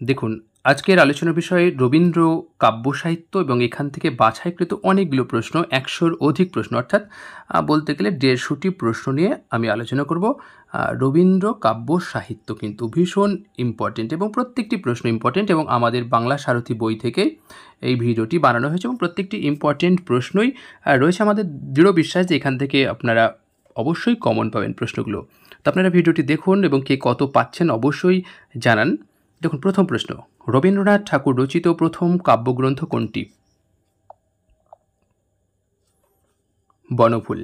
দেখুন, আজকের আলোচনার বিষয় রবীন্দ্র কাব্য সাহিত্য এবং এখান থেকে বাছাইকৃত অনেকগুলো প্রশ্ন, ১০০-র অধিক প্রশ্ন অর্থাৎ বলতে গেলে ১৫০টি প্রশ্ন নিয়ে আমি আলোচনা করব। রবীন্দ্র কাব্য সাহিত্য কিন্তু ভীষণ ইম্পর্টেন্ট এবং প্রত্যেকটি প্রশ্ন ইম্পর্টেন্ট এবং আমাদের বাংলা সারথি বই থেকে এই ভিডিওটি বানানো হয়েছে এবং প্রত্যেকটি ইম্পর্টেন্ট প্রশ্নই রয়েছে। আমাদের দৃঢ় বিশ্বাস যে এখান থেকে আপনারা অবশ্যই কমন পাবেন প্রশ্নগুলো। তো আপনারা ভিডিওটি দেখুন এবং কে কত পাচ্ছেন অবশ্যই জানান। দেখুন, প্রথম প্রশ্ন, রবীন্দ্রনাথ ঠাকুর রচিত প্রথম কাব্যগ্রন্থ কোনটি? বনফুল।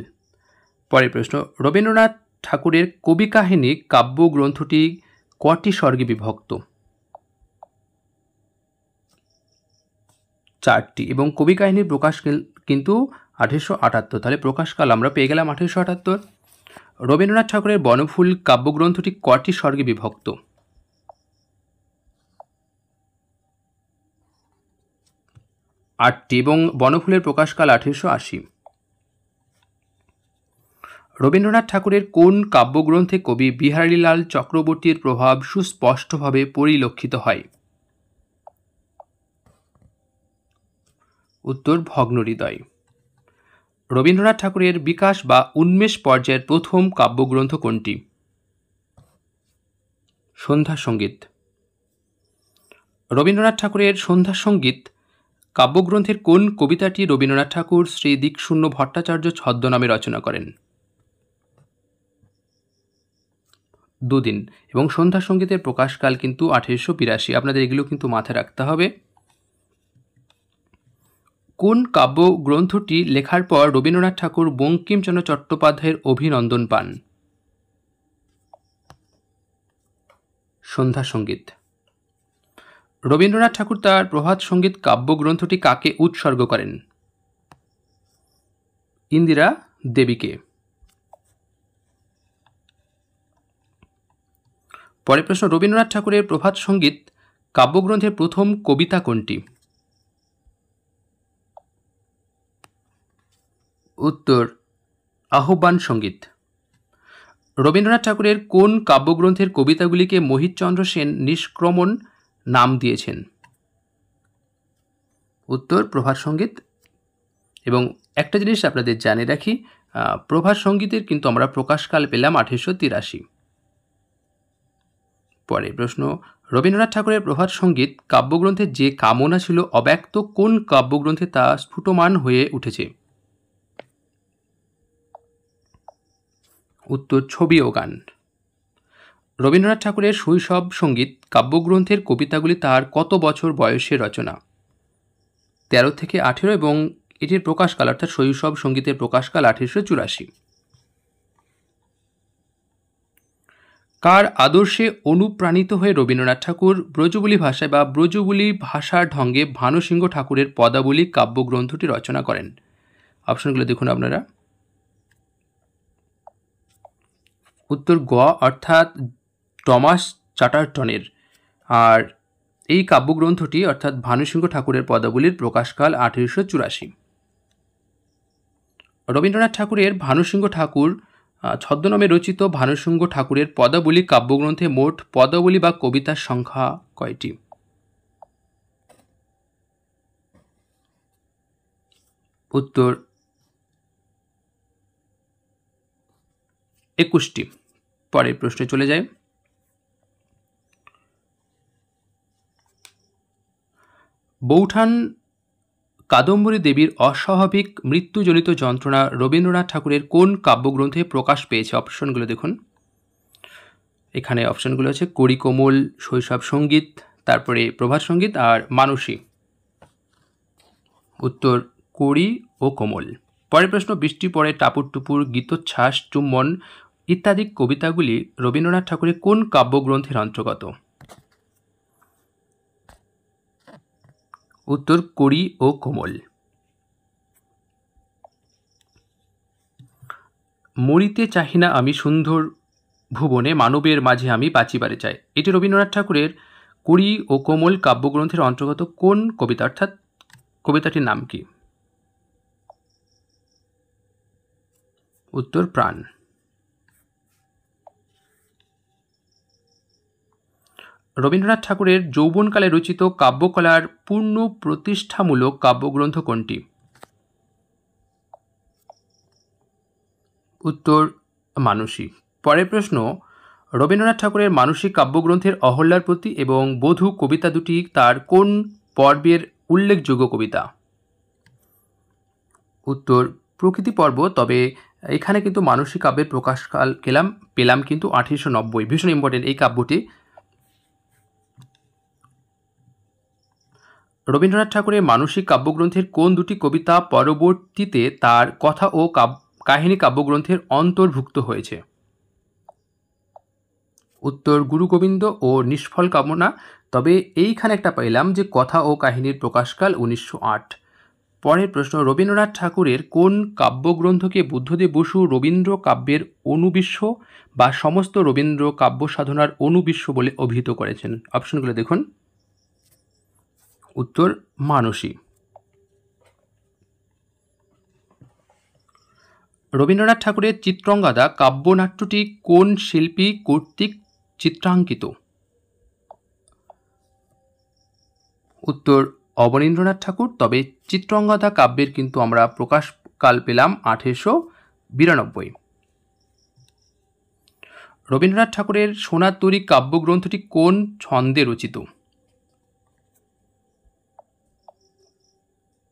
পরের প্রশ্ন, রবীন্দ্রনাথ ঠাকুরের কবি কাহিনী কাব্যগ্রন্থটি কটি স্বর্গে বিভক্ত? 4টি এবং কবি কাহিনীর প্রকাশ কিন্তু 1878। তাহলে প্রকাশকাল আমরা পেয়ে গেলাম 1878। রবীন্দ্রনাথ ঠাকুরের বনফুল কাব্যগ্রন্থটি কটি স্বর্গে বিভক্ত? 8টি এবং বনফুলের প্রকাশকাল 1880। রবীন্দ্রনাথ ঠাকুরের কোন কাব্যগ্রন্থে কবি বিহারীলাল চক্রবর্তীর প্রভাব সুস্পষ্টভাবে পরিলক্ষিত হয়? উত্তর, ভগ্নহৃদয়। রবীন্দ্রনাথ ঠাকুরের বিকাশ বা উন্মেষ পর্যায়ের প্রথম কাব্যগ্রন্থ কোনটি? সন্ধ্যা সঙ্গীত। রবীন্দ্রনাথ ঠাকুরের সন্ধ্যা সঙ্গীত কাব্যগ্রন্থের কোন কবিতাটি রবীন্দ্রনাথ ঠাকুর শ্রী দিকশূন্য ভট্টাচার্য ছদ্মনামে রচনা করেন? দুদিন এবং সন্ধ্যা সঙ্গীতের প্রকাশকাল কিন্তু 1882। আপনাদের এগুলো কিন্তু মাথায় রাখতে হবে। কোন কাব্যগ্রন্থটি লেখার পর রবীন্দ্রনাথ ঠাকুর বঙ্কিমচন্দ্র চট্টোপাধ্যায়ের অভিনন্দন পান? সন্ধ্যা সঙ্গীত। রবীন্দ্রনাথ ঠাকুর তার প্রভাত সঙ্গীত কাব্যগ্রন্থটি কাকে উৎসর্গ করেন? ইন্দিরা দেবীকে। পরের প্রশ্ন, রবীন্দ্রনাথ ঠাকুরের প্রভাত সঙ্গীত কাব্যগ্রন্থের প্রথম কবিতা কোনটি? উত্তর, আহ্বান সঙ্গীত। রবীন্দ্রনাথ ঠাকুরের কোন কাব্যগ্রন্থের কবিতাগুলিকে মোহিতচন্দ্র সেন নিষ্ক্রমণ নাম দিয়েছেন? উত্তর, প্রভাত সঙ্গীত। এবং একটা জিনিস আপনাদের জানিয়ে রাখি, প্রভাত সঙ্গীতের কিন্তু আমরা প্রকাশকাল পেলাম 1883। পরের প্রশ্ন, রবীন্দ্রনাথ ঠাকুরের প্রভাত সঙ্গীত কাব্যগ্রন্থের যে কামনা ছিল অব্যক্ত কোন কাব্যগ্রন্থে তা স্ফুটমান হয়ে উঠেছে? উত্তর, ছবি ও গান। রবীন্দ্রনাথ ঠাকুরের শৈশব সঙ্গীত কাব্যগ্রন্থের কবিতাগুলি তার কত বছর বয়সে রচনা? 13 থেকে 18 এবং এটির প্রকাশকাল অর্থাৎ শৈশব সঙ্গীতের প্রকাশকাল 1884। কার আদর্শে অনুপ্রাণিত হয়ে রবীন্দ্রনাথ ঠাকুর ব্রজবুলি ভাষায় বা ব্রজবুলি ভাষার ঢঙ্গে ভানুসিংহ ঠাকুরের পদাবলী কাব্যগ্রন্থটি রচনা করেন? অপশনগুলো দেখুন আপনারা। উত্তর, গ অর্থাৎ টমাস চ্যাটার্টনের। আর এই কাব্যগ্রন্থটি অর্থাৎ ভানুসিংহ ঠাকুরের পদাবলীর প্রকাশকাল 1884। রবীন্দ্রনাথ ঠাকুরের ভানুসিংহ ঠাকুর ছদ্মনামে রচিত ভানুসিংহ ঠাকুরের পদাবলী কাব্যগ্রন্থে মোট পদাবলী বা কবিতার সংখ্যা কয়টি? উত্তর, 21টি। পরের প্রশ্নে চলে যায়। বৌঠান কাদম্বরী দেবীর অস্বাভাবিক মৃত্যুজনিত যন্ত্রণা রবীন্দ্রনাথ ঠাকুরের কোন কাব্যগ্রন্থে প্রকাশ পেয়েছে? অপশনগুলো দেখুন। এখানে অপশনগুলো আছে কড়ি কোমল, শৈশব সঙ্গীত, তারপরে প্রভাত সঙ্গীত আর মানসী। উত্তর, কড়ি ও কোমল। পরের প্রশ্ন, বৃষ্টি পড়ে টাপুর টুপুর, গীতোচ্ছ্বাস, চুম্বন ইত্যাদি কবিতাগুলি রবীন্দ্রনাথ ঠাকুরের কোন কাব্যগ্রন্থের অন্তর্গত? উত্তর, কড়ি ও কোমল। মরিতে চাহিনা আমি সুন্দর ভুবনে, মানবের মাঝে আমি বাঁচিবারে চাই, এটি রবীন্দ্রনাথ ঠাকুরের কড়ি ও কোমল কাব্যগ্রন্থের অন্তর্গত কোন কবিতা অর্থাৎ কবিতাটির নাম কি? উত্তর, প্রাণ। রবীন্দ্রনাথ ঠাকুরের যৌবনকালে রচিত কাব্যকলার পূর্ণ প্রতিষ্ঠামূলক কাব্যগ্রন্থ কোনটি? উত্তর মানসী। পরের প্রশ্ন, রবীন্দ্রনাথ ঠাকুরের মানসিক কাব্যগ্রন্থের অহল্যার প্রতি এবং বধূ কবিতা দুটি তার কোন পর্বের উল্লেখযোগ্য কবিতা? উত্তর প্রকৃতি পর্ব। তবে এখানে কিন্তু মানসিক কাব্যের প্রকাশকাল পেলাম কিন্তু 1890। ভীষণ ইম্পর্টেন্ট এই কাব্যটি। রবীন্দ্রনাথ ঠাকুরের মানসিক কাব্যগ্রন্থের কোন দুটি কবিতা পরবর্তীতে তার কথা ও কাহিনী কাব্যগ্রন্থের অন্তর্ভুক্ত হয়েছে? উত্তর গুরু গোবিন্দ ও নিষ্ফল কামনা। তবে এইখানে একটা পেলাম যে কথা ও কাহিনীর প্রকাশকাল 1908। পরের প্রশ্ন, রবীন্দ্রনাথ ঠাকুরের কোন কাব্যগ্রন্থকে বুদ্ধদেব বসু রবীন্দ্র কাব্যের অনুবিশ্ব বা সমস্ত রবীন্দ্র কাব্য সাধনার অনুবিশ্ব বলে অভিহিত করেছেন? অপশনগুলো দেখুন। উত্তর মানসী। রবীন্দ্রনাথ ঠাকুরের চিত্রঙ্গদা কাব্যনাট্যটি কোন শিল্পী কর্তৃক চিত্রাঙ্কিত? উত্তর অবনীন্দ্রনাথ ঠাকুর। তবে চিত্রঙ্গদা কাব্যের কিন্তু আমরা প্রকাশকাল পেলাম 1892। রবীন্দ্রনাথ ঠাকুরের সোনার তরী কাব্যগ্রন্থটি কোন ছন্দে রচিত?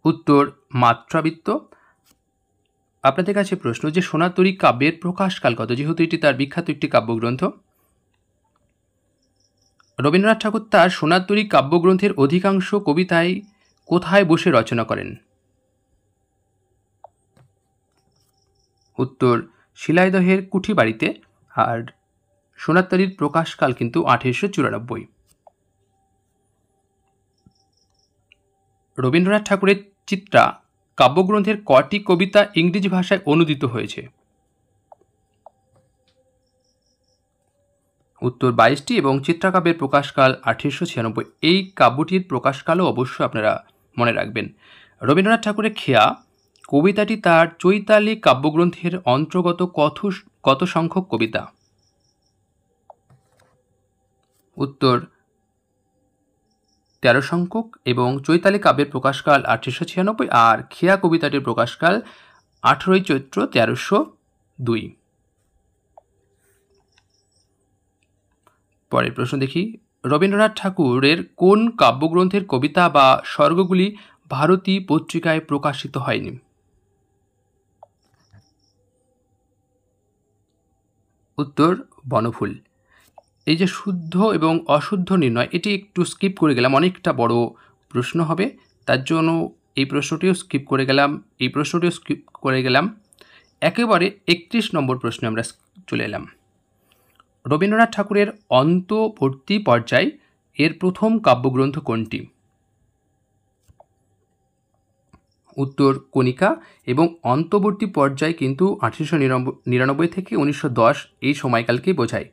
উত্তর মাত্রাবৃত্ত। আপনাদের কাছে প্রশ্ন যে সোনার তরী কাব্যের প্রকাশকাল কত, যেহেতু এটি তার বিখ্যাত একটি কাব্যগ্রন্থ। রবীন্দ্রনাথ ঠাকুর তার সোনার তরী কাব্যগ্রন্থের অধিকাংশ কবিতায় কোথায় বসে রচনা করেন? উত্তর শিলাইদহের কুঠি বাড়িতে। আর সোনার তরীর প্রকাশকাল কিন্তু 1894। রবীন্দ্রনাথ ঠাকুরের চিত্রা কাব্যগ্রন্থের কটি কবিতা ইংরেজি ভাষায় অনুদিত হয়েছে? উত্তর 22টি এবং চিত্রাকাব্যের প্রকাশকাল 1896। এই কাব্যটির প্রকাশকালও অবশ্যই আপনারা মনে রাখবেন। রবীন্দ্রনাথ ঠাকুরের খেয়া কবিতাটি তার চৈতালি কাব্যগ্রন্থের অন্তর্গত কত সংখ্যক কবিতা? উত্তর 13 সংখ্যক এবং চৈতালি কাব্যের প্রকাশকাল 1896 আর খেয়া কবিতাটির প্রকাশকাল 18 চৈত্র 1302। পরের প্রশ্ন দেখি, রবীন্দ্রনাথ ঠাকুরের কোন কাব্যগ্রন্থের কবিতা বা স্বর্গগুলি ভারতী পত্রিকায় প্রকাশিত হয়নি? উত্তর বনফুল। এই যে শুদ্ধ এবং অশুদ্ধ নির্ণয়, এটি একটু স্কিপ করে গেলাম, অনেকটা বড় প্রশ্ন হবে, তার জন্য এই প্রশ্নটিও স্কিপ করে গেলাম। একেবারে 31 নম্বর প্রশ্নে আমরা চলে এলাম। রবীন্দ্রনাথ ঠাকুরের অন্তবর্তী পর্যায় এর প্রথম কাব্যগ্রন্থ কোনটি? উত্তর কণিকা। এবং অন্তবর্তী পর্যায় কিন্তু 1899 থেকে 1910 এই সময়কালকেই বোঝায়।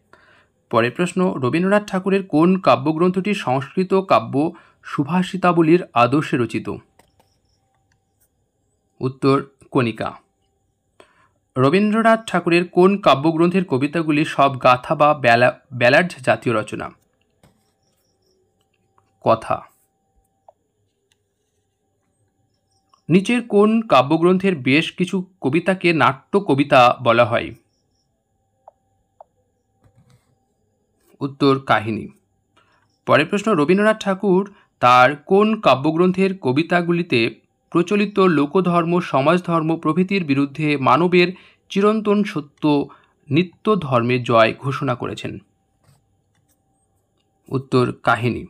পরের প্রশ্ন, রবীন্দ্রনাথ ঠাকুরের কোন কাব্যগ্রন্থটি সংস্কৃত কাব্য সুভাষিতাবলীর আদর্শে রচিত? উত্তর কণিকা। রবীন্দ্রনাথ ঠাকুরের কোন কাব্যগ্রন্থের কবিতাগুলি সব গাথা বা ব্যালাড জাতীয় রচনা? কথা। নিচের কোন কাব্যগ্রন্থের বেশ কিছু কবিতাকে নাট্য কবিতা বলা হয়? উত্তর কাহিনী। পরের প্রশ্ন, রবীন্দ্রনাথ ঠাকুর তার কোন কাব্যগ্রন্থের কবিতাগুলিতে প্রচলিত লোকধর্ম, সমাজধর্ম প্রভৃতির বিরুদ্ধে মানবের চিরন্তন সত্য নিত্য ধর্মের জয় ঘোষণা করেছেন? উত্তর কাহিনী।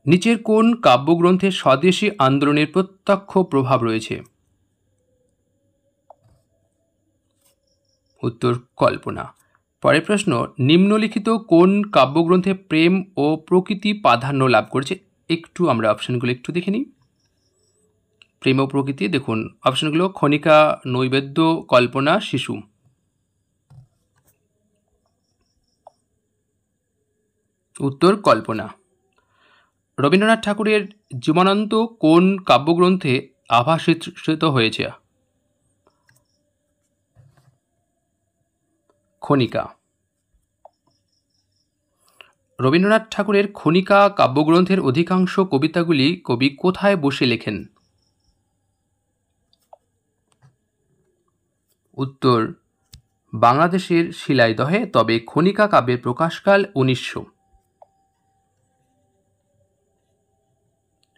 নিচের কোন কাব্যগ্রন্থে স্বদেশী আন্দোলনের প্রত্যক্ষ প্রভাব রয়েছে? উত্তর কল্পনা। পরের প্রশ্ন, নিম্নলিখিত কোন কাব্যগ্রন্থে প্রেম ও প্রকৃতি প্রাধান্য লাভ করেছে? একটু আমরা অপশনগুলো একটু দেখে নিই। প্রেম ও প্রকৃতি, দেখুন অপশনগুলো খনিকা, নৈবেদ্য, কল্পনা, শিশু। উত্তর কল্পনা। রবীন্দ্রনাথ ঠাকুরের জীবনান্ত কোন কাব্যগ্রন্থে আভাসিত হয়েছে? খনিকা। রবীন্দ্রনাথ ঠাকুরের খনিকা কাব্যগ্রন্থের অধিকাংশ কবিতাগুলি কবি কোথায় বসে লেখেন? উত্তর বাংলাদেশের শিলাইদহে, তবে খনিকা কাব্যের প্রকাশকাল 1900।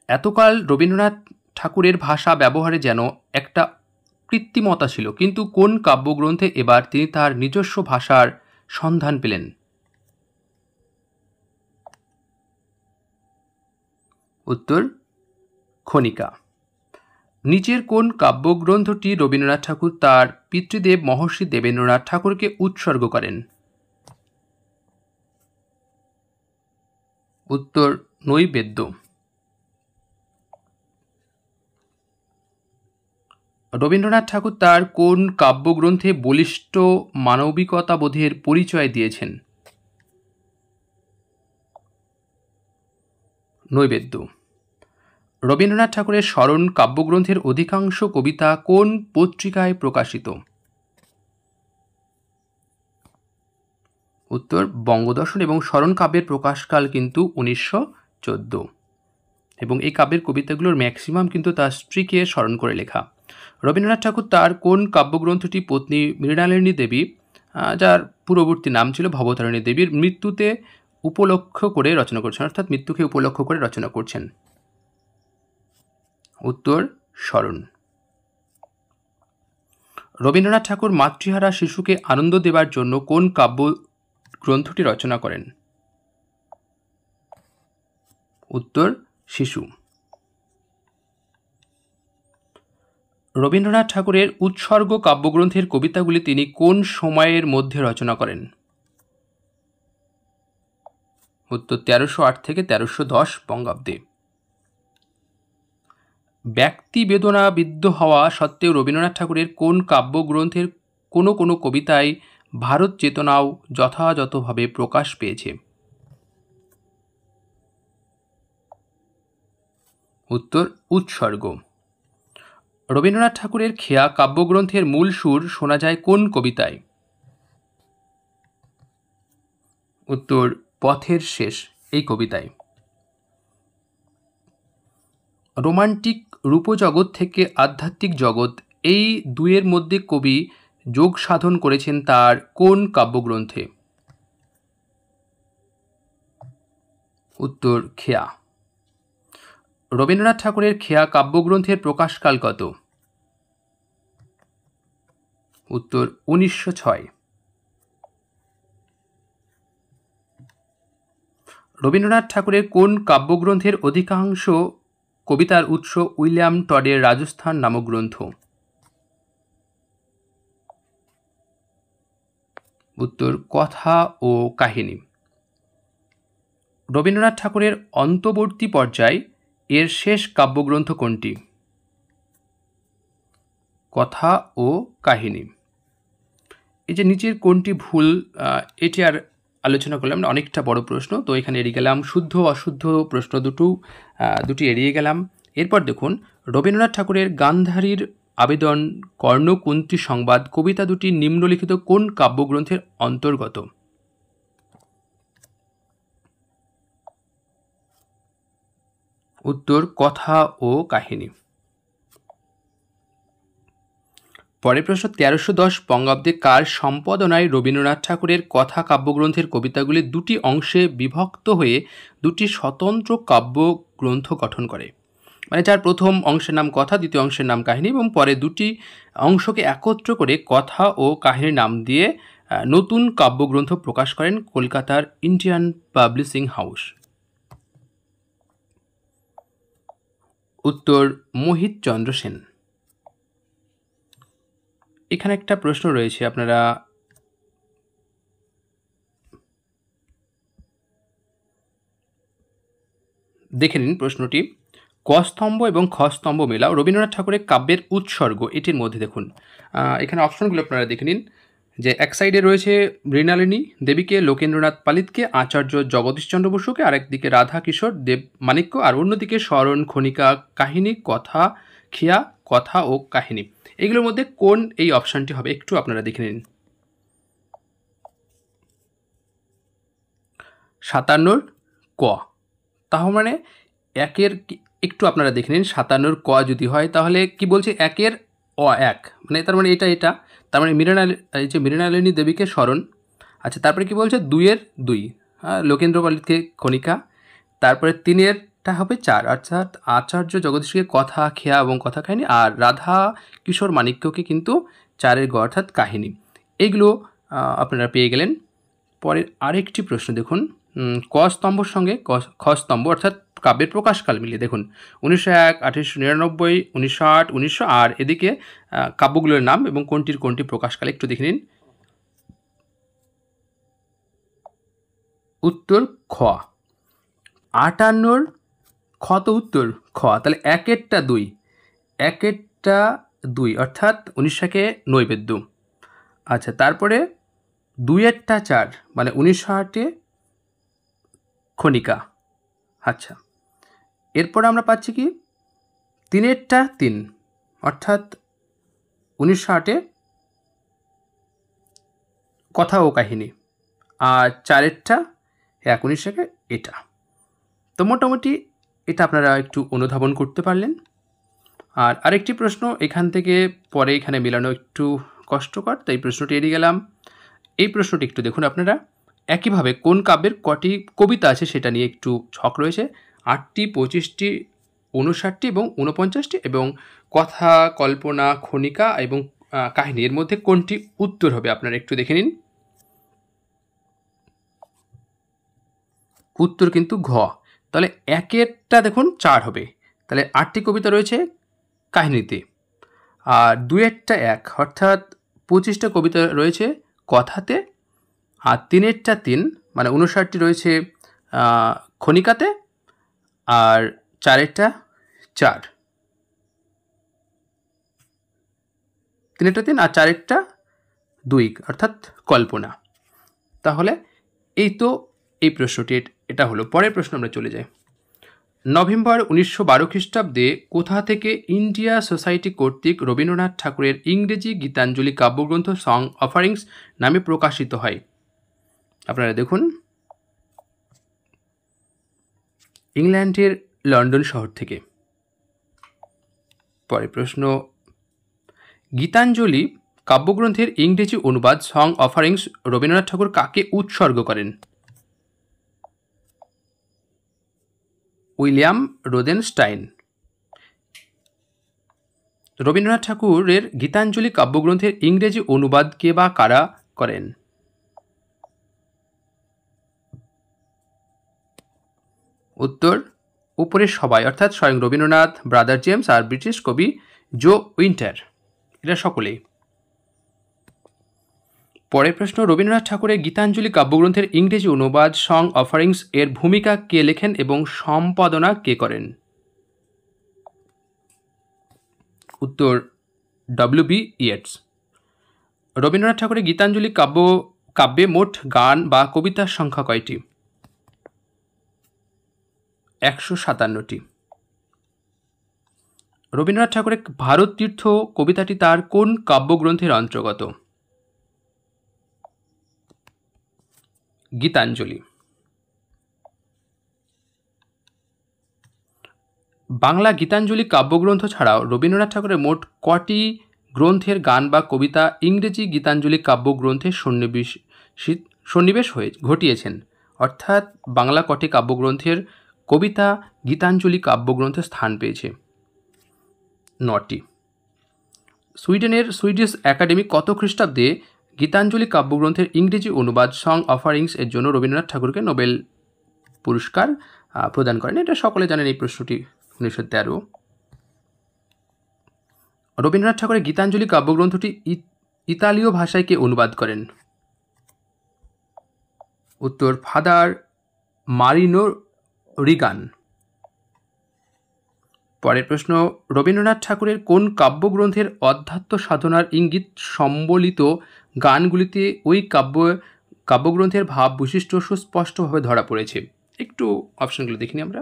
এতকাল রবীন্দ্রনাথ ঠাকুরের ভাষা ব্যবহারে যেন একটা কৃত্রিমতা ছিল, কিন্তু কোন কাব্যগ্রন্থে এবার তিনি তার নিজস্ব ভাষার সন্ধান পেলেন? উত্তর খনিকা। নিচের কোন কাব্যগ্রন্থটি রবীন্দ্রনাথ ঠাকুর তার পিতৃদেব মহর্ষি দেবেন্দ্রনাথ ঠাকুরকে উৎসর্গ করেন? উত্তর নৈবেদ্য। রবীন্দ্রনাথ ঠাকুর তার কোন কাব্যগ্রন্থে বলিষ্ঠ মানবিকতাবোধের পরিচয় দিয়েছেন? নৈবেদ্য। রবীন্দ্রনাথ ঠাকুরের স্মরণ কাব্যগ্রন্থের অধিকাংশ কবিতা কোন পত্রিকায় প্রকাশিত? উত্তর বঙ্গদর্শন, এবং স্মরণ কাব্যের প্রকাশকাল কিন্তু 1914, এবং এই কাব্যের কবিতাগুলোর ম্যাক্সিমাম কিন্তু তার স্ত্রীকে স্মরণ করে লেখা। রবীন্দ্রনাথ ঠাকুর তার কোন কাব্যগ্রন্থটি পত্নী মৃণালিনী দেবী, যার পূর্ববর্তী নাম ছিল ভবতারিণী দেবীর, মৃত্যুতে উপলক্ষ করে রচনা করছেন, অর্থাৎ মৃত্যুকে উপলক্ষ করে রচনা করছেন? উত্তর স্মরণ। রবীন্দ্রনাথ ঠাকুর মাতৃহারা শিশুকে আনন্দ দেবার জন্য কোন কাব্য গ্রন্থটি রচনা করেন? উত্তর শিশু। রবীন্দ্রনাথ ঠাকুরের উৎসর্গ কাব্যগ্রন্থের কবিতাগুলি তিনি কোন সময়ের মধ্যে রচনা করেন? উত্তর 1308 থেকে 1310 বঙ্গাব্দে। ব্যক্তি বেদনা বিদ্ধ হওয়া সত্ত্বেও রবীন্দ্রনাথ ঠাকুরের কোন কাব্যগ্রন্থের কোনো কোনো কবিতায় ভারত চেতনাও যথাযথভাবে প্রকাশ পেয়েছে? উত্তর উৎসর্গ। রবীন্দ্রনাথ ঠাকুরের খেয়া কাব্যগ্রন্থের মূল সুর শোনা যায় কোন কবিতায়? উত্তর পথের শেষ এই কবিতায়। রোমান্টিক রূপজগৎ থেকে আধ্যাত্মিক জগৎ, এই দুয়ের মধ্যে কবি যোগ সাধন করেছেন তার কোন কাব্যগ্রন্থে? উত্তর খেয়া। রবীন্দ্রনাথ ঠাকুরের খেয়া কাব্যগ্রন্থের প্রকাশকাল কত? উত্তর 1906। রবীন্দ্রনাথ ঠাকুরের কোন কাব্যগ্রন্থের অধিকাংশ কবিতার উৎস উইলিয়াম টডের রাজস্থান নামক গ্রন্থ? উত্তর কথা ও কাহিনী। রবীন্দ্রনাথ ঠাকুরের অন্তর্বর্তী পর্যায় এর শেষ কাব্যগ্রন্থ কোনটি? কথা ও কাহিনী। এই যে নিচের কোনটি ভুল, এটি আর আলোচনা করলাম, অনেকটা বড় প্রশ্ন, তো এখানে এড়িয়ে গেলাম। শুদ্ধ অশুদ্ধ প্রশ্ন দুটি এড়িয়ে গেলাম। এরপর দেখুন, রবীন্দ্রনাথ ঠাকুরের গান্ধারীর আবেদন, কর্ণকুন্তী সংবাদ কবিতা দুটি নিম্নলিখিত কোন কাব্যগ্রন্থের অন্তর্গত? উত্তর কথা ও কাহিনী। পরের প্রশ্ন, 1310 বঙ্গাব্দে কার সম্পাদনায় রবীন্দ্রনাথ ঠাকুরের কথা কাব্যগ্রন্থের কবিতাগুলি দুটি অংশে বিভক্ত হয়ে দুটি স্বতন্ত্র কাব্যগ্রন্থ গঠন করে? মানে যার প্রথম অংশের নাম কথা, দ্বিতীয় অংশের নাম কাহিনী, এবং পরে দুটি অংশকে একত্র করে কথা ও কাহিনীর নাম দিয়ে নতুন কাব্যগ্রন্থ প্রকাশ করেন কলকাতার ইন্ডিয়ান পাবলিশিং হাউস? উত্তর মোহিত চন্দ্র সেন। এখানে একটা প্রশ্ন রয়েছে, আপনারা দেখে নিন প্রশ্নটি। ক স্তম্ভ এবং খ স্তম্ভ মেলাও রবীন্দ্রনাথ ঠাকুরের কাব্যের উৎসর্গ, এটির মধ্যে দেখুন এখানে অপশনগুলো আপনারা দেখে নিন, যে এক সাইডে রয়েছে মৃণালিনী দেবীকে, লোকেন্দ্রনাথ পালিতকে, আচার্য জগদীশচন্দ্র বসুকে, আর একদিকে রাধা কিশোর দেব মাণিক্য, আর অন্যদিকে স্মরণ, খনিকা, কাহিনী, কথা, খেয়া, কথা ও কাহিনী। এগুলোর মধ্যে কোন এই অপশানটি হবে একটু আপনারা দেখে নিন। 57 ক। তাহলে মানে একের একটু আপনারা দেখে নিন, 57 ক যদি হয় তাহলে কি বলছে, একের এক, মানে তার মানে এটা তার মানে এই যে মৃণালিনী দেবীকে স্মরণ। আচ্ছা, তারপরে কি বলছে, 2-এর 2, লোকেন্দ্র পালিতকে খনিকা। তারপরে 3-এরটা হবে 4, অর্থাৎ আচার্য জগদীশকে কথা খেয়া এবং কথা কাহিনী, আর রাধা কিশোর মাণিক্যকে কিন্তু 4-এর গ অর্থাৎ কাহিনী। এইগুলো আপনারা পেয়ে গেলেন। পরের আরেকটি প্রশ্ন দেখুন, ক স্তম্ভর সঙ্গে খ স্তম্ভ অর্থাৎ কাব্যের প্রকাশকাল মিলিয়ে দেখুন 1901, 1899, 1908, 1900, আর এদিকে কাব্যগুলোর নাম এবং কোনটি প্রকাশকাল একটু দেখে নিন। উত্তর খ। 58-র খ তো উত্তর খ, তাহলে একেরটা 2 অর্থাৎ 1900-কে নৈবেদ্য। আচ্ছা, তারপরে 2-এরটা 4 মানে 1908-এ খনিকা। আচ্ছা, এরপর আমরা পাচ্ছি কি 3-এরটা 3 অর্থাৎ 1908-এ কথা ও কাহিনী, আর 4-এরটা 1900-কে এটা। তো মোটামুটি এটা আপনারা একটু অনুধাবন করতে পারলেন। আর আরেকটি প্রশ্ন এখান থেকে পরে এখানে মেলানো একটু কষ্টকর, তাই প্রশ্নটি এড়িয়ে গেলাম। এই প্রশ্নটি একটু দেখুন আপনারা। একইভাবে কোন কাব্যের কটি কবিতা আছে সেটা নিয়ে একটু ছক রয়েছে, 8টি, 25টি, 59টি এবং 49টি, এবং কথা, কল্পনা, খনিকা এবং কাহিনী, এর মধ্যে কোনটি উত্তর হবে আপনারা একটু দেখে নিন। উত্তর কিন্তু ঘ। তাহলে একেরটা দেখুন 4 হবে, তাহলে 8টি কবিতা রয়েছে কাহিনীতে, আর 2-এরটা 1 অর্থাৎ 25টা কবিতা রয়েছে কথাতে, আর 3-এরটা 3 মানে 59টি রয়েছে খনিকাতে, আর 4-এরটা 4, 3-এরটা 3 আর 4-এরটা 2 অর্থাৎ কল্পনা। তাহলে এই তো এই প্রশ্নটি এটা হলো। পরের প্রশ্ন আমরা চলে যাই। নভেম্বর 1912 খ্রিস্টাব্দে কোথা থেকে ইন্ডিয়া সোসাইটি কর্তৃক রবীন্দ্রনাথ ঠাকুরের ইংরেজি গীতাঞ্জলি কাব্যগ্রন্থ সং অফারিংস নামে প্রকাশিত হয়? আপনারা দেখুন, ইংল্যান্ডের লন্ডন শহর থেকে। পরের প্রশ্ন, গীতাঞ্জলি কাব্যগ্রন্থের ইংরেজি অনুবাদ সং অফারিংস রবীন্দ্রনাথ ঠাকুর কাকে উৎসর্গ করেন? উইলিয়াম রোদেনস্টাইন। রবীন্দ্রনাথ ঠাকুরের গীতাঞ্জলি কাব্যগ্রন্থের ইংরেজি অনুবাদ কে বা কারা করেন? উত্তর উপরের সবাই, অর্থাৎ স্বয়ং রবীন্দ্রনাথ, ব্রাদার জেমস আর ব্রিটিশ কবি জো উইন্টার, এরা সকলেই। পরের প্রশ্ন, রবীন্দ্রনাথ ঠাকুরের গীতাঞ্জলি কাব্যগ্রন্থের ইংরেজি অনুবাদ সং অফারিংস এর ভূমিকা কে লেখেন এবং সম্পাদনা কে করেন? উত্তর ডব্লিউ.বি. ইয়েটস। রবীন্দ্রনাথ ঠাকুরের গীতাঞ্জলি কাব্যে মোট গান বা কবিতার সংখ্যা কয়টি? 157টি। রবীন্দ্রনাথ ঠাকুরের ভারত তীর্থ কবিতাটি তার কোন কাব্যগ্রন্থের অন্তর্গত? গীতাঞ্জলি। বাংলা গীতাঞ্জলি কাব্যগ্রন্থ ছাড়াও রবীন্দ্রনাথ ঠাকুরের মোট কটি গ্রন্থের গান বা কবিতা ইংরেজি গীতাঞ্জলি কাব্যগ্রন্থে সন্নিবেশ ঘটিয়েছেন? অর্থাৎ বাংলা কটি কাব্যগ্রন্থের কবিতা গীতাঞ্জলি কাব্যগ্রন্থে স্থান পেয়েছে? 9টি। সুইডেনের সুইডিশ একাডেমি কত খ্রিস্টাব্দে গীতাঞ্জলি কাব্যগ্রন্থের ইংরেজি অনুবাদ সং অফারিংস এর জন্য রবীন্দ্রনাথ ঠাকুরকে নোবেল পুরস্কার প্রদান করেন? এটা সকলে জানেন এই প্রশ্নটি। 1913। রবীন্দ্রনাথ ঠাকুরের গীতাঞ্জলি কাব্যগ্রন্থটি ইতালীয় ভাষায় কে অনুবাদ করেন? উত্তর ফাদার মারিনো রিগান। পরের প্রশ্ন, রবীন্দ্রনাথ ঠাকুরের কোন কাব্যগ্রন্থের অধ্যাত্ম সাধনার ইঙ্গিত সম্বলিত গানগুলিতে ওই কাব্যগ্রন্থের ভাব বৈশিষ্ট্য সুস্পষ্টভাবে ধরা পড়েছে? একটু অপশনগুলো দেখিনি আমরা।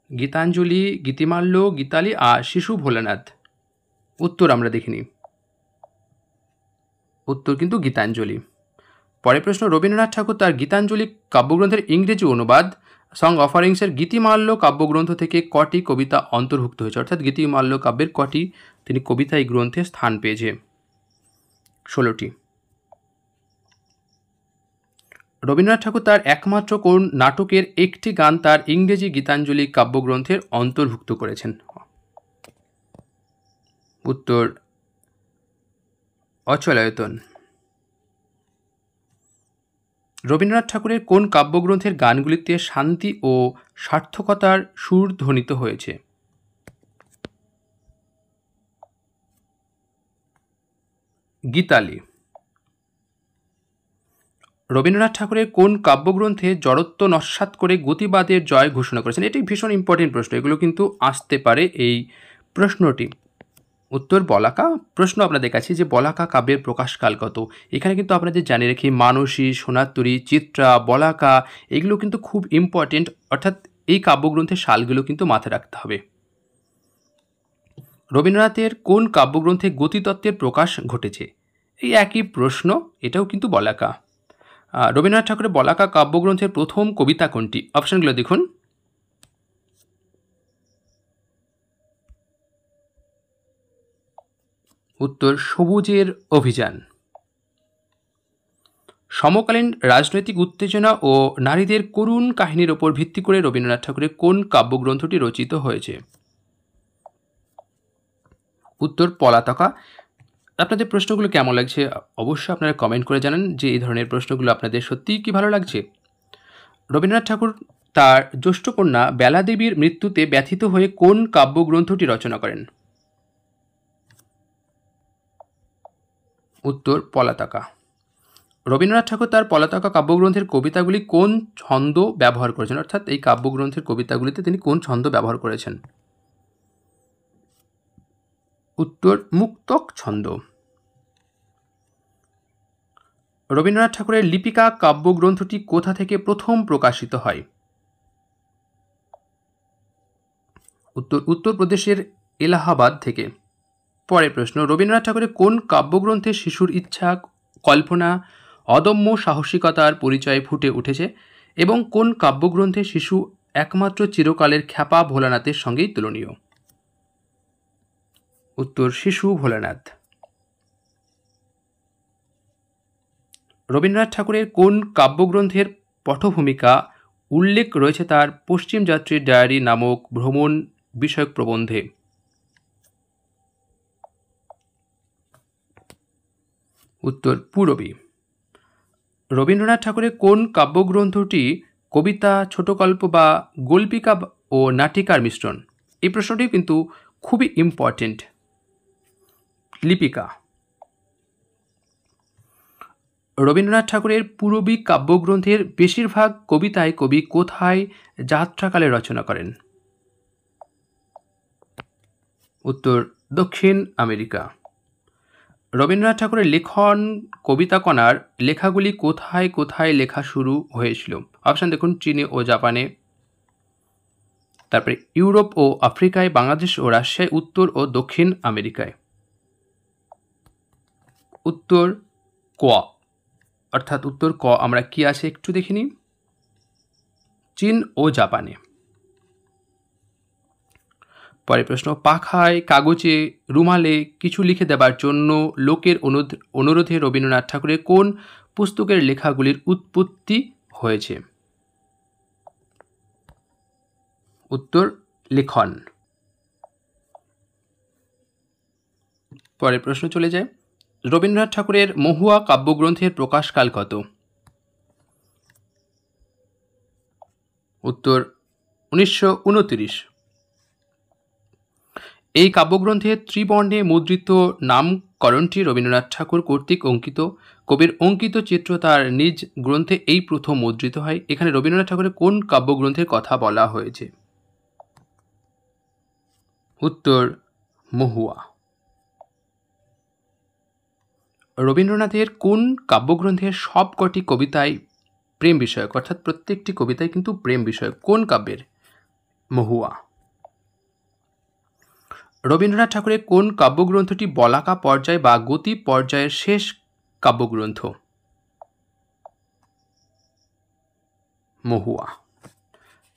গীতাঞ্জলি, গীতিমাল্য, গীতালি আর শিশু ভোলানাথ। উত্তর আমরা দেখিনি। উত্তর কিন্তু গীতাঞ্জলি। পরের প্রশ্ন, রবীন্দ্রনাথ ঠাকুর তার গীতাঞ্জলি কাব্যগ্রন্থের ইংরেজি অনুবাদ সং অফারিংসের গীতিমাল্য কাব্যগ্রন্থ থেকে কটি কবিতা অন্তর্ভুক্ত হয়েছে, অর্থাৎ গীতিমাল্য কাব্যের কটি তিনি কবিতা এই গ্রন্থে স্থান পেয়েছে? 16টি। রবীন্দ্রনাথ ঠাকুর তার একমাত্র কোন নাটকের একটি গান তার ইংরেজি গীতাঞ্জলি কাব্যগ্রন্থের অন্তর্ভুক্ত করেছেন? উত্তর অচলায়তন। রবীন্দ্রনাথ ঠাকুরের কোন কাব্যগ্রন্থের গানগুলিতে শান্তি ও সার্থকতার সুর ধ্বনিত হয়েছে? গীতালি। রবীন্দ্রনাথ ঠাকুরের কোন কাব্যগ্রন্থে জড়ত্ব নস্যাৎ করে গতিবাদের জয় ঘোষণা করেছেন? এটি ভীষণ ইম্পর্টেন্ট প্রশ্ন, এগুলো কিন্তু আসতে পারে এই প্রশ্নটি। উত্তর বলাকা। প্রশ্ন আপনাদের কাছে যে বলাকা কাব্যের প্রকাশকাল কত? এখানে কিন্তু আপনাদের জানিয়ে রাখি মানসী, সোনাতরী, চিত্রা, বলাকা এগুলো কিন্তু খুব ইম্পর্টেন্ট, অর্থাৎ এই কাব্যগ্রন্থের সালগুলো কিন্তু মাথায় রাখতে হবে। রবীন্দ্রনাথের কোন কাব্যগ্রন্থে গতিতত্ত্বের প্রকাশ ঘটেছে? এই একই প্রশ্ন, এটাও কিন্তু বলাকা। রবীন্দ্রনাথ ঠাকুরের বলাকা কাব্যগ্রন্থের প্রথম কবিতা কোনটি? অপশনগুলো দেখুন। উত্তর সবুজের অভিযান। সমকালীন রাজনৈতিক উত্তেজনা ও নারীদের করুণ কাহিনীর ওপর ভিত্তি করে রবীন্দ্রনাথ ঠাকুরের কোন কাব্যগ্রন্থটি রচিত হয়েছে? উত্তর পলাতকা। আপনাদের প্রশ্নগুলো কেমন লাগছে অবশ্যই আপনারা কমেন্ট করে জানান যে এই ধরনের প্রশ্নগুলো আপনাদের সত্যিই কি ভালো লাগছে। রবীন্দ্রনাথ ঠাকুর তার জ্যেষ্ঠ কন্যা বেলা দেবীর মৃত্যুতে ব্যথিত হয়ে কোন কাব্যগ্রন্থটি রচনা করেন? উত্তর পলাতকা। রবীন্দ্রনাথ ঠাকুর তার পলাতকা কাব্যগ্রন্থের কবিতাগুলি কোন ছন্দ ব্যবহার করেছেন, অর্থাৎ এই কাব্যগ্রন্থের কবিতাগুলিতে তিনি কোন ছন্দ ব্যবহার করেছেন? উত্তর মুক্তক ছন্দ। রবীন্দ্রনাথ ঠাকুরের লিপিকা কাব্যগ্রন্থটি কোথা থেকে প্রথম প্রকাশিত হয়? উত্তর উত্তরপ্রদেশের এলাহাবাদ থেকে। পরের প্রশ্ন, রবীন্দ্রনাথ ঠাকুরের কোন কাব্যগ্রন্থে শিশুর ইচ্ছা, কল্পনা, অদম্য সাহসিকতার পরিচয় ফুটে উঠেছে এবং কোন কাব্যগ্রন্থে শিশু একমাত্র চিরকালের খ্যাপা ভোলানাথের সঙ্গেই তুলনীয়? উত্তর শিশু ভোলানাথ। রবীন্দ্রনাথ ঠাকুরের কোন কাব্যগ্রন্থের পটভূমিকা উল্লেখ রয়েছে তার পশ্চিম যাত্রীর ডায়েরি নামক ভ্রমণ বিষয়ক প্রবন্ধে? উত্তর পূরবী। রবীন্দ্রনাথ ঠাকুরের কোন কাব্যগ্রন্থটি কবিতা, ছোটগল্প বা গল্পিকা ও নাটিকার মিশ্রণ? এই প্রশ্নটি কিন্তু খুবই ইম্পর্টেন্ট। লিপিকা। রবীন্দ্রনাথ ঠাকুরের পূরবী কাব্যগ্রন্থের বেশিরভাগ কবিতায় কবি কোথায় যাত্রাকালে রচনা করেন? উত্তর দক্ষিণ আমেরিকা। রবীন্দ্রনাথ ঠাকুরের লেখন কবিতা কণার লেখাগুলি কোথায় কোথায় লেখা শুরু হয়েছিল? অপশান দেখুন, চীনে ও জাপানে, তারপরে ইউরোপ ও আফ্রিকায়, বাংলাদেশ ও রাশিয়ায়, উত্তর ও দক্ষিণ আমেরিকায়। উত্তর ক, অর্থাৎ উত্তর ক আমরা কি আছে একটু দেখে নিই, চীন ও জাপানে। পরের প্রশ্ন, পাখায়, কাগজে, রুমালে কিছু লিখে দেবার জন্য লোকের অনুরোধে রবীন্দ্রনাথ ঠাকুরের কোন পুস্তকের লেখাগুলির উৎপত্তি হয়েছে? উত্তর লেখন। পরের প্রশ্ন চলে যায়, রবীন্দ্রনাথ ঠাকুরের মহুয়া কাব্যগ্রন্থের প্রকাশকাল কত? উত্তর 1929। এই কাব্যগ্রন্থের ত্রিবর্ণে মুদ্রিত নামকরণটি রবীন্দ্রনাথ ঠাকুর কর্তৃক অঙ্কিত। কবির অঙ্কিত চিত্র তার নিজ গ্রন্থে এই প্রথম মুদ্রিত হয়। এখানে রবীন্দ্রনাথ ঠাকুরের কোন কাব্যগ্রন্থের কথা বলা হয়েছে? উত্তর মহুয়া। রবীন্দ্রনাথের কোন কাব্যগ্রন্থের সবকটি কবিতায় প্রেম বিষয়ক, অর্থাৎ প্রত্যেকটি কবিতায় কিন্তু প্রেম বিষয়ক? কোন কাব্যের? মহুয়া। রবীন্দ্রনাথ ঠাকুরের কোন কাব্যগ্রন্থটি বলাকা পর্যায় বা গতি পর্যায়ের শেষ কাব্যগ্রন্থ? মহুয়া।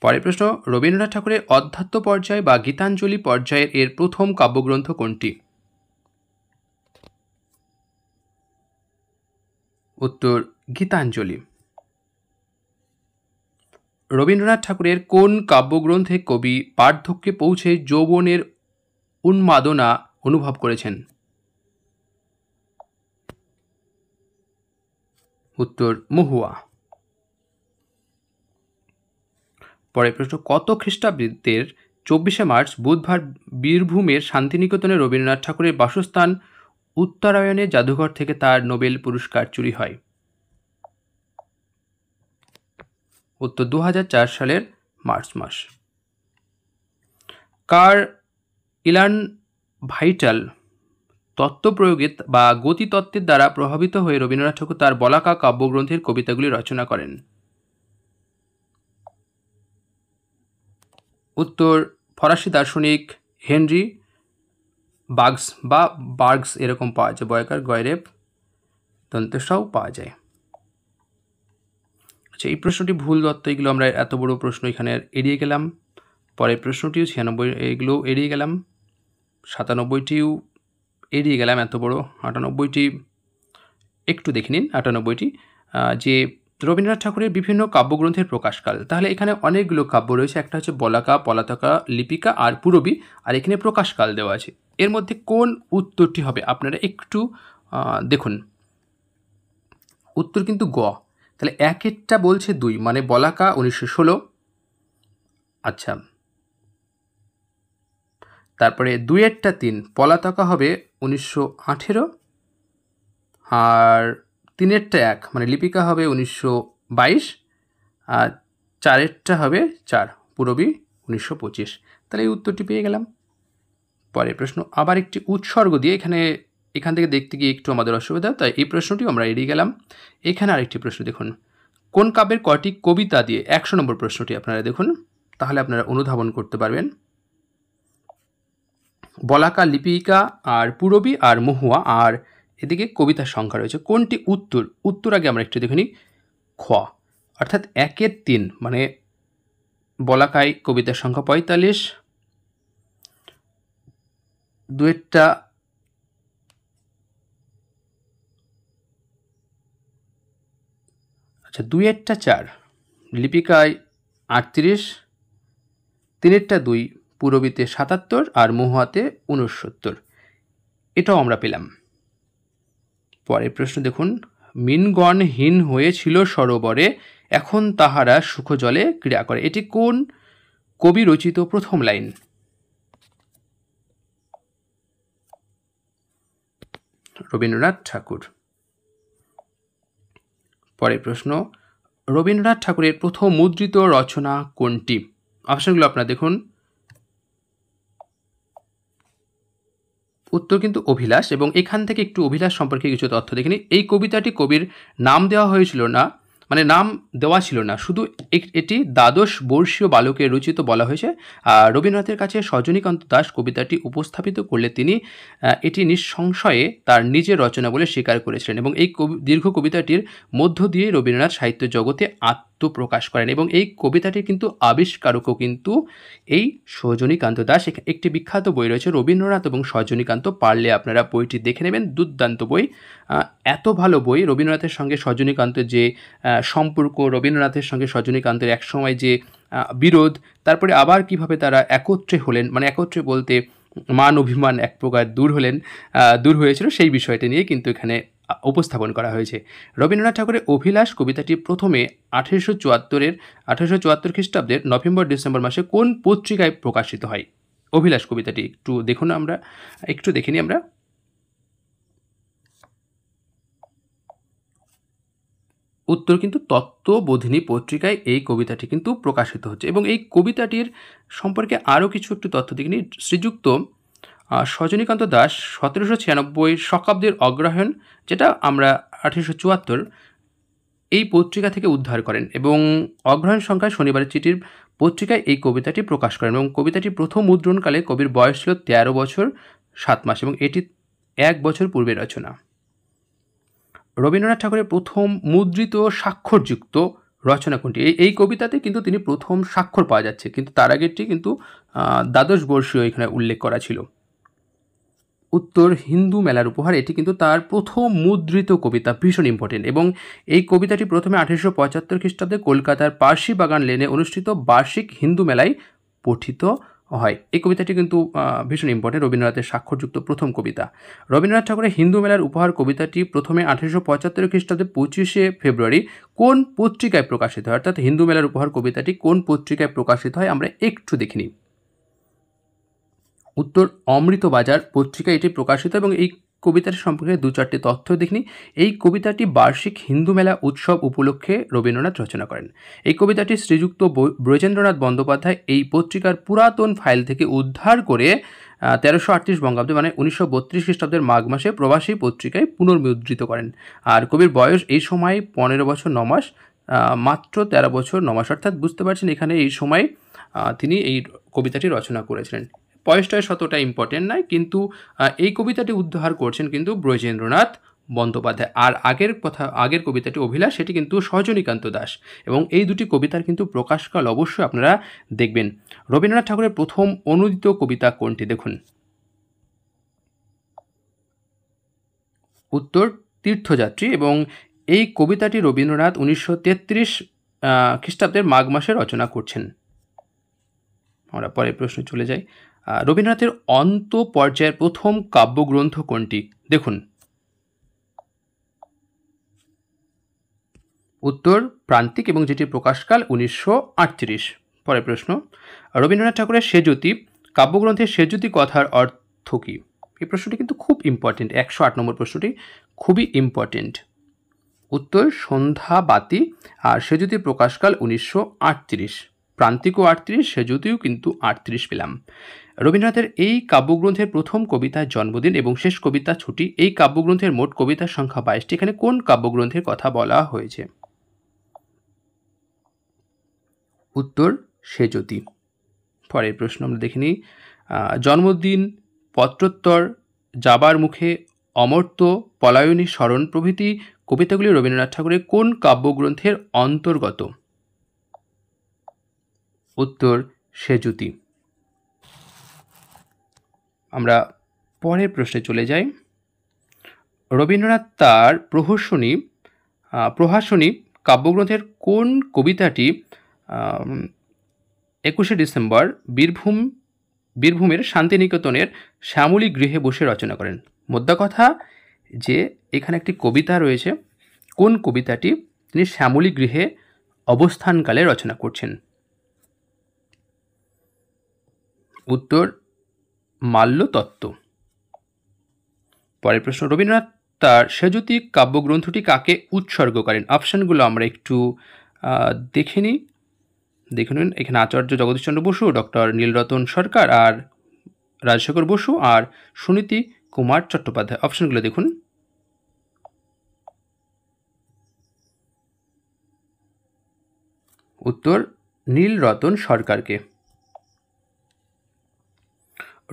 পরের প্রশ্ন, রবীন্দ্রনাথ ঠাকুরের অধ্যাত্ম পর্যায় বা গীতাঞ্জলি পর্যায়ের এর প্রথম কাব্যগ্রন্থ কোনটি? উত্তর গীতাঞ্জলি। রবীন্দ্রনাথ ঠাকুরের কোন কাব্যগ্রন্থে কবি বার্ধক্যে পৌঁছে যৌবনের উন্মাদনা অনুভব করেছেন? উত্তর মহুয়া। পরের প্রশ্ন, কত খ্রিস্টাব্দের 24শে মার্চ বুধবার বীরভূমের শান্তিনিকেতনে রবীন্দ্রনাথ ঠাকুরের বাসস্থান উত্তরায়ণের জাদুঘর থেকে তার নোবেল পুরস্কার চুরি হয়? উত্তর 2004 সালের মার্চ মাস। কার ইলান ভাইটাল তত্ত্বপ্রয়োগে বা গতিতত্ত্বের দ্বারা প্রভাবিত হয়ে রবীন্দ্রনাথ ঠাকুর তার বলাকা কাব্যগ্রন্থের কবিতাগুলি রচনা করেন? উত্তর ফরাসি দার্শনিক হেনরি বার্গস এরকম পাওয়া যায়, বয়কার গয়রেব দন্তেসাও পাওয়া যায়। আচ্ছা, এই প্রশ্নটি ভুল দত্ত, এগুলো আমরা এত বড় প্রশ্ন এখানে এড়িয়ে গেলাম। পরের প্রশ্নটিও 96, এগুলো এড়িয়ে গেলাম। 97টিও এড়িয়ে গেলাম, এত বড়। 98টি একটু দেখে নিন। 98টি যে রবীন্দ্রনাথ ঠাকুরের বিভিন্ন কাব্যগ্রন্থের প্রকাশকাল, তাহলে এখানে অনেকগুলো কাব্য রয়েছে। একটা হচ্ছে বলাকা, পলাতকা, লিপিকা আর পূরবী, আর এখানে প্রকাশকাল দেওয়া আছে। এর মধ্যে কোন উত্তরটি হবে আপনারা একটু দেখুন। উত্তর কিন্তু গ। তাহলে একটা বলছে 2, মানে বলাকা 1916। আচ্ছা, তারপরে 2-এরটা 3, পলাতকা হবে 1918, আর 3-এরটা 1, মানে লিপিকা হবে 1922, আর 4-এরটা হবে 4, পূরবী 1925। তাহলে এই উত্তরটি পেয়ে গেলাম। পরের প্রশ্ন, আবার একটি উৎসর্গ দিয়ে এখান থেকে দেখতে গিয়ে একটু আমাদের অসুবিধা, তাই এই প্রশ্নটিও আমরা এড়িয়ে গেলাম। এখানে আরেকটি প্রশ্ন দেখুন, কোন কাব্যের কটি কবিতা দিয়ে? 100 নম্বর প্রশ্নটি আপনারা দেখুন, তাহলে আপনারা অনুধাবন করতে পারবেন। বলাকা, লিপিকা আর পূরবী আর মহুয়া, আর এদিকে কবিতার সংখ্যা রয়েছে। কোনটি উত্তর আগে আমরা একটু দেখে নিই। খ, অর্থাৎ 1-এর 3, মানে বলাকায় কবিতার সংখ্যা 45, 2-এরটা আচ্ছা 2-এরটা 4, লিপিকায় 38, 3-এরটা 2, পূরবীতে 77 আর মহুয়াতে 69। এটাও আমরা পেলাম। পরের প্রশ্ন দেখুন, মিনগণ হীন হয়েছিল সরোবরে, এখন তাহারা সুখ জলে ক্রীড়া করে। এটি কোন কবি রচিত প্রথম লাইন? রবীন্দ্রনাথ ঠাকুর। পরের প্রশ্ন, রবীন্দ্রনাথ ঠাকুরের প্রথম মুদ্রিত রচনা কোনটি? অপশনগুলো আপনারা দেখুন। উত্তর কিন্তু অভিলাষ, এবং এখান থেকে একটু অভিলাষ সম্পর্কে কিছু তথ্য দেখে নিই। এই কবিতাটি কবির নাম দেওয়া হয়েছিল না, মানে নাম দেওয়া ছিল না, শুধু এটি দ্বাদশ বর্ষীয় বালকের রচিত বলা হয়েছে। আর রবীন্দ্রনাথের কাছে সজনীকান্ত দাস কবিতাটি উপস্থাপিত করলে তিনি এটি নিঃসংশয়ে তার নিজের রচনা বলে স্বীকার করেছিলেন, এবং এই দীর্ঘ কবিতাটির মধ্য দিয়ে রবীন্দ্রনাথ সাহিত্য জগতে আত্মপ্রকাশ করেন, এবং এই কবিতাটির কিন্তু আবিষ্কারকও কিন্তু এই সজনীকান্ত দাস। একটি বিখ্যাত বই রয়েছে রবীন্দ্রনাথ এবং সজনীকান্ত, পারলে আপনারা বইটি দেখে নেবেন, দুর্দান্ত বই। এত ভালো বই। রবীন্দ্রনাথের সঙ্গে সজনীকান্তের যে সম্পর্ক, রবীন্দ্রনাথের সঙ্গে সজনীকান্তের একসময় যে বিরোধ, তারপরে আবার কিভাবে তারা একত্রে হলেন, মানে একত্রে বলতে মান অভিমান এক প্রকার দূর হয়েছিল, সেই বিষয়টি নিয়ে কিন্তু এখানে উপস্থাপন করা হয়েছে। রবীন্দ্রনাথ ঠাকুরের অভিলাষ কবিতাটি প্রথমে 1874 খ্রিস্টাব্দের নভেম্বর-ডিসেম্বর মাসে কোন পত্রিকায় প্রকাশিত হয়? অভিলাষ কবিতাটি একটু দেখুন, একটু দেখে নিই আমরা। উত্তর কিন্তু তত্ত্ববোধিনী পত্রিকায় এই কবিতাটি কিন্তু প্রকাশিত হচ্ছে, এবং এই কবিতাটির সম্পর্কে আরও কিছু একটু তথ্য দেখে নিই। শ্রীযুক্ত সজনীকান্ত দাস 1796 শকাব্দের অগ্রহায়ণ, যেটা আমরা 1874, এই পত্রিকা থেকে উদ্ধার করেন, এবং অগ্রহায়ণ সংখ্যায় শনিবারের চিঠির পত্রিকায় এই কবিতাটি প্রকাশ করেন, এবং কবিতাটি প্রথম মুদ্রণকালে কবির বয়স ছিল 13 বছর 7 মাস, এবং এটি 1 বছর পূর্বে রচনা। রবীন্দ্রনাথ ঠাকুরের প্রথম মুদ্রিত স্বাক্ষরযুক্ত রচনা কোনটি? এই কবিতাতে কিন্তু তিনি প্রথম স্বাক্ষর পাওয়া যাচ্ছে, কিন্তু তার আগেরটি কিন্তু দ্বাদশ বর্ষীয় এখানে উল্লেখ করা ছিল। উত্তর হিন্দু মেলার উপহার, এটি কিন্তু তার প্রথম মুদ্রিত কবিতা, ভীষণ ইম্পর্টেন্ট। এবং এই কবিতাটি প্রথমে 1875 খ্রিস্টাব্দে কলকাতার পার্সি বাগান লেনে অনুষ্ঠিত বার্ষিক হিন্দু মেলায় পঠিত হয়। এই কবিতাটি কিন্তু ভীষণ ইম্পর্টেন্ট, রবীন্দ্রনাথের স্বাক্ষরযুক্ত প্রথম কবিতা। রবীন্দ্রনাথ ঠাকুরের হিন্দু মেলার উপহার কবিতাটি প্রথমে 1875 খ্রিস্টাব্দে 25শে ফেব্রুয়ারি কোন পত্রিকায় প্রকাশিত হয়? অর্থাৎ হিন্দু মেলার উপহার কবিতাটি কোন পত্রিকায় প্রকাশিত হয় আমরা একটু দেখে নিই। উত্তর অমৃতবাজার পত্রিকায় এটি প্রকাশিত। এবং এই কবিতাটি সম্পর্কে দু চারটি তথ্য দেখিনি। এই কবিতাটি বার্ষিক হিন্দু মেলা উৎসব উপলক্ষে রবীন্দ্রনাথ রচনা করেন। এই কবিতাটি শ্রীযুক্ত ব্রজেন্দ্রনাথ বন্দ্যোপাধ্যায় এই পত্রিকার পুরাতন ফাইল থেকে উদ্ধার করে 1338 বঙ্গাব্দে মানে 1932 খ্রিস্টাব্দের মাঘ মাসে প্রবাসী পত্রিকায় পুনর্মুদ্রিত করেন। আর কবির বয়স এই সময় 15 বছর 9 মাস, মাত্র 13 বছর 9 মাস, অর্থাৎ বুঝতে পারছেন এখানে এই সময় তিনি এই কবিতাটি রচনা করেছিলেন। বয়সটা শতটা ইম্পর্টেন্ট নয়, কিন্তু এই কবিতাটি উদ্ধার করছেন কিন্তু ব্রজেন্দ্রনাথ বন্দ্যোপাধ্যায়। আর আগের কবিতাটি অভিলাষ, সেটি কিন্তু সজনীকান্ত দাস। এবং এই দুটি কবিতার কিন্তু প্রকাশকাল অবশ্যই আপনারা দেখবেন। রবীন্দ্রনাথ ঠাকুরের প্রথম অনুদিত কবিতা কোনটি? দেখুন, উত্তর তীর্থযাত্রী। এবং এই কবিতাটি রবীন্দ্রনাথ 1933 খ্রিস্টাব্দের মাঘ মাসে রচনা করছেন। আমরা পরের প্রশ্নে চলে যাই। রবীন্দ্রনাথের অন্ত পর্যায়ের প্রথম কাব্যগ্রন্থ কোনটি? দেখুন, উত্তর প্রান্তিক, এবং যেটির প্রকাশকাল 1938। পরের প্রশ্ন, রবীন্দ্রনাথ ঠাকুরের সেজ্যোতি কাব্যগ্রন্থের সেজ্যোতি কথার অর্থ কী? এই প্রশ্নটি কিন্তু খুব ইম্পর্টেন্ট, 108 নম্বর প্রশ্নটি খুবই ইম্পর্টেন্ট। উত্তর সন্ধ্যাবাতি, আর সেজ্যোতির প্রকাশকাল 1938। প্রান্তিকও 38, সেজ্যোতিও কিন্তু 38 পেলাম। রবীন্দ্রনাথের এই কাব্যগ্রন্থের প্রথম কবিতা জন্মদিন এবং শেষ কবিতা ছুটি। এই কাব্যগ্রন্থের মোট কবিতার সংখ্যা 22টি। এখানে কোন কাব্যগ্রন্থের কথা বলা হয়েছে? উত্তর সেজ্যোতি। পরের প্রশ্ন আমরা দেখে নিই। জন্মদিন, পত্রোত্তর, যাবার মুখে, অমর্ত্য, পলায়নী, স্মরণ প্রভৃতি কবিতাগুলি রবীন্দ্রনাথ ঠাকুরের কোন কাব্যগ্রন্থের অন্তর্গত? উত্তর সেজ্যোতি। আমরা পরের প্রশ্নে চলে যাই। রবীন্দ্রনাথ তার প্রহাসনী কাব্যগ্রন্থের কোন কবিতাটি 21শে ডিসেম্বর বীরভূমের শান্তিনিকেতনের শ্যামলী গৃহে বসে রচনা করেন? মোদ্দা কথা যে এখানে একটি কবিতা রয়েছে, কোন কবিতাটি তিনি শ্যামলী গৃহে অবস্থানকালে রচনা করছেন? উত্তর মাল্যতত্ত্ব। পরের প্রশ্ন, রবীন্দ্রনাথ তার সেজ্যোতি কাব্যগ্রন্থটি কাকে উৎসর্গ করেন? অপশানগুলো আমরা একটু দেখে নিই। দেখে নিন, এখানে আচার্য জগদীশচন্দ্র বসু, ডক্টর নীলরতন সরকার, আর রাজশেখর বসু, আর সুনীতি কুমার চট্টোপাধ্যায়। অপশানগুলো দেখুন। উত্তর নীলরতন সরকারকে।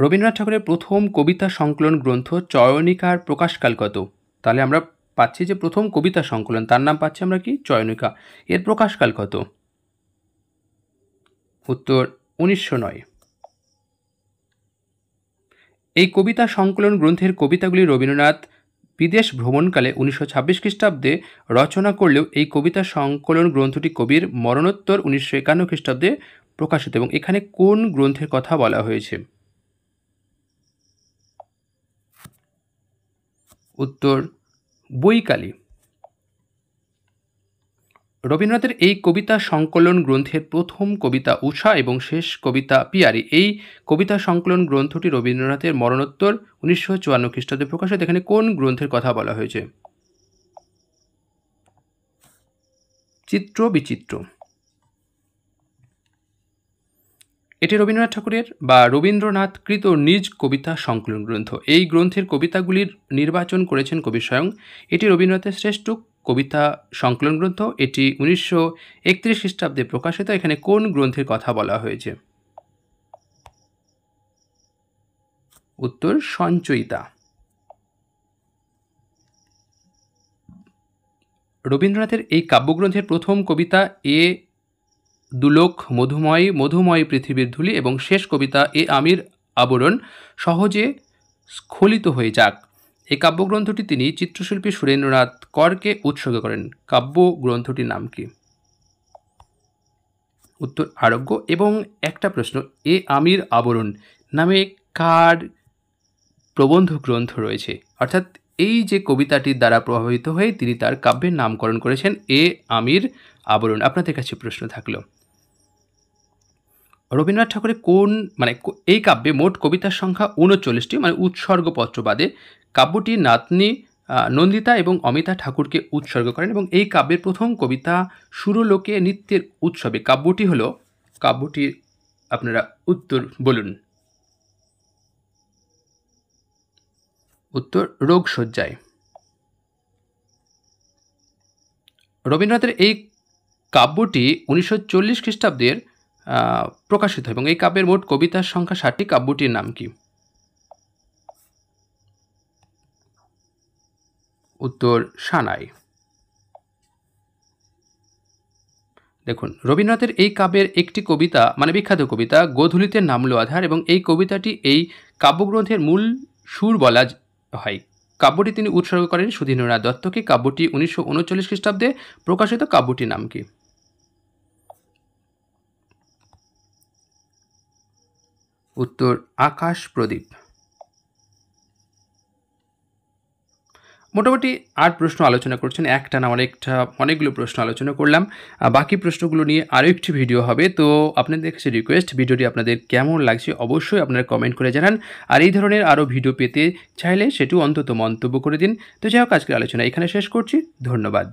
রবীন্দ্রনাথ ঠাকুরের প্রথম কবিতা সংকলন গ্রন্থ চয়নিকার প্রকাশকাল কত? তাহলে আমরা পাচ্ছি যে প্রথম কবিতা সংকলন, তার নাম পাচ্ছি আমরা কি? চয়নিকা। এর প্রকাশকাল কত? উত্তর 1909। এই কবিতা সংকলন গ্রন্থের কবিতাগুলি রবীন্দ্রনাথ বিদেশ ভ্রমণকালে 1926 খ্রিস্টাব্দে রচনা করলেও এই কবিতা সংকলন গ্রন্থটি কবির মরণোত্তর 1951 খ্রিস্টাব্দে প্রকাশিত। এবং এখানে কোন গ্রন্থের কথা বলা হয়েছে? উত্তর বৈকালী। রবীন্দ্রনাথের এই কবিতা সংকলন গ্রন্থের প্রথম কবিতা উষা এবং শেষ কবিতা পিয়ারি। এই কবিতা সংকলন গ্রন্থটি রবীন্দ্রনাথের মরণোত্তর 1954 খ্রিস্টাব্দে প্রকাশিত। এখানে কোন গ্রন্থের কথা বলা হয়েছে? চিত্র বিচিত্র। এটি রবীন্দ্রনাথ ঠাকুরের বা রবীন্দ্রনাথকৃত নিজ কবিতা সংকলন গ্রন্থ। এই গ্রন্থের কবিতাগুলির নির্বাচন করেছেন কবি স্বয়ং। এটি রবীন্দ্রনাথের শ্রেষ্ঠ কবিতা সংকলন গ্রন্থ। এটি 1931 খ্রিস্টাব্দে প্রকাশিত। এখানে কোন গ্রন্থের কথা বলা হয়েছে? উত্তর সঞ্চয়িতা। রবীন্দ্রনাথের এই কাব্যগ্রন্থের প্রথম কবিতা এ দুলোক মধুময় মধুময় পৃথিবীর ধূলি এবং শেষ কবিতা এ আমির আবরণ সহজে স্খলিত হয়ে যাক, এই কাব্যগ্রন্থটি তিনি চিত্রশিল্পী সুরেন্দ্রনাথ করকে উৎসর্গ করেন। কাব্যগ্রন্থটির নাম কি? উত্তর আরোগ্য। এবং একটা প্রশ্ন, এ আমির আবরণ নামে কার প্রবন্ধ গ্রন্থ রয়েছে? অর্থাৎ এই যে কবিতাটির দ্বারা প্রভাবিত হয়ে তিনি তার কাব্যের নামকরণ করেছেন এ আমির আবরণ। আপনাদের কাছে প্রশ্ন থাকলো, রবীন্দ্রনাথ ঠাকুরের এই কাব্যে মোট কবিতার সংখ্যা 39টি, উৎসর্গপত্র বাদে। কাব্যটির নাতনি নন্দিতা এবং অমিতা ঠাকুরকে উৎসর্গ করেন এবং এই কাব্যের প্রথম কবিতা সুরলোকে নৃত্যের উৎসবে। কাব্যটির আপনারা উত্তর বলুন। উত্তর রোগশয্যায়। রবীন্দ্রনাথের এই কাব্যটি 1940 খ্রিস্টাব্দের প্রকাশিত এবং এই কাব্যের মোট কবিতার সংখ্যা 60টি। কাব্যটির নাম কি? উত্তর সানাই। দেখুন, রবীন্দ্রনাথের এই কাব্যের একটি কবিতা বিখ্যাত কবিতা গোধূলিতে নামলো আধার এবং এই কবিতাটি এই কাব্যগ্রন্থের মূল সুর বলা হয়। কাব্যটি তিনি উৎসর্গ করেন সুধীন্দ্রনাথ দত্তকে। কাব্যটি 1939 খ্রিস্টাব্দে প্রকাশিত। কাব্যটির নাম কি? উত্তর আকাশ প্রদীপ। মোটামুটি 8 প্রশ্ন আলোচনা করছেন, একটা না অনেকগুলো প্রশ্ন আলোচনা করলাম। বাকি প্রশ্নগুলো নিয়ে আরও একটি ভিডিও হবে। তো আপনাদের কাছে রিকোয়েস্ট, ভিডিওটি আপনাদের কেমন লাগছে অবশ্যই আপনারা কমেন্ট করে জানান। আর এই ধরনের আরও ভিডিও পেতে চাইলে সেটিও অন্তত মন্তব্য করে দিন। তো যাই হোক, আজকের আলোচনা এখানে শেষ করছি। ধন্যবাদ।